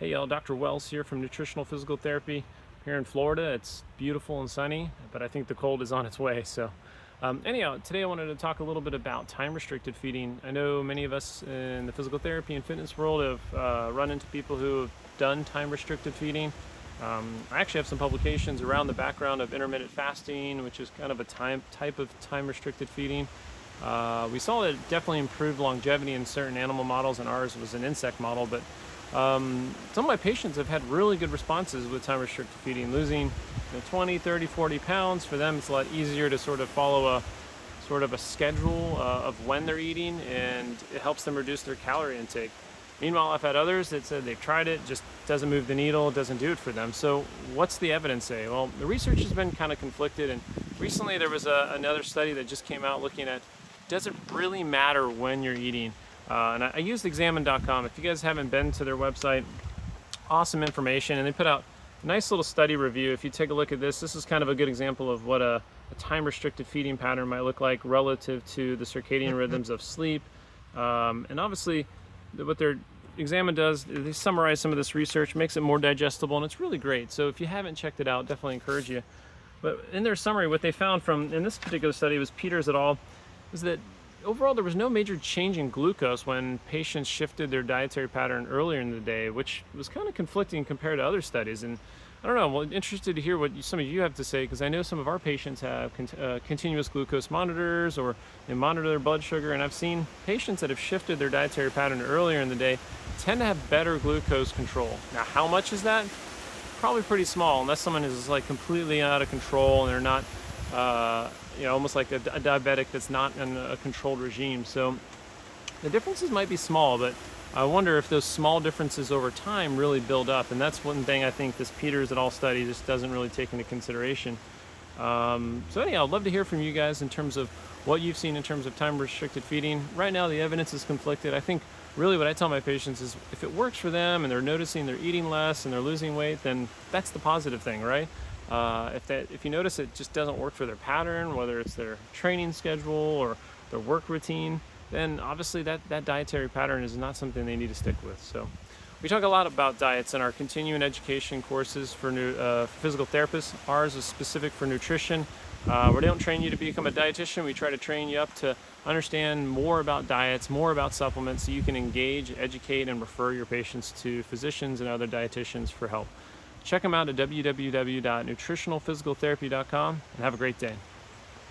Hey y'all, Dr. Wells here from Nutritional Physical Therapy here in Florida. It's beautiful and sunny, but I think the cold is on its way. Anyhow, today I wanted to talk a little bit about time-restricted feeding. I know many of us in the physical therapy and fitness world have run into people who have done time-restricted feeding. I actually have some publications around the background of intermittent fasting, which is kind of a type of time-restricted feeding. We saw that it definitely improved longevity in certain animal models, and ours was an insect model, but some of my patients have had really good responses with time restricted feeding, losing 20, 30, 40 pounds. For them, it's a lot easier to sort of follow a schedule of when they're eating, and it helps them reduce their calorie intake. Meanwhile, I've had others that said they've tried it, just doesn't move the needle, doesn't do it for them. So what's the evidence say? Well, the research has been kind of conflicted, and recently there was another study that just came out looking at, does it really matter when you're eating? And I used examine.com. If you guys haven't been to their website, awesome information. And they put out a nice little study review. If you take a look at this is kind of a good example of what a time-restricted feeding pattern might look like relative to the circadian rhythms of sleep. And obviously, what their examine does, they summarize some of this research, makes it more digestible, and it's really great. So if you haven't checked it out, definitely encourage you. But in their summary, what they found in this particular study was Peters et al., is that overall there was no major change in glucose when patients shifted their dietary pattern earlier in the day, which was kind of conflicting compared to other studies. And I don't know, I'm interested to hear what some of you have to say, because I know some of our patients have continuous glucose monitors, or they monitor their blood sugar, and I've seen patients that have shifted their dietary pattern earlier in the day tend to have better glucose control. Now, how much is that? Probably pretty small, unless someone is like completely out of control and they're not almost like a diabetic that's not in a controlled regime. So the differences might be small, but I wonder if those small differences over time really build up. And that's one thing I think this Peters et al. Study just doesn't really take into consideration. So anyhow, I'd love to hear from you guys in terms of what you've seen in terms of time-restricted feeding. Right now, the evidence is conflicted. I think really what I tell my patients is if it works for them and they're noticing they're eating less and they're losing weight, then that's the positive thing, right? If you notice it just doesn't work for their pattern, whether it's their training schedule or their work routine, then obviously that dietary pattern is not something they need to stick with. So we talk a lot about diets in our continuing education courses for physical therapists. Ours is specific for nutrition. We don't train you to become a dietitian. We try to train you up to understand more about diets, more about supplements, so you can engage, educate, and refer your patients to physicians and other dietitians for help. Check them out at www.nutritionalphysicaltherapy.com, and have a great day.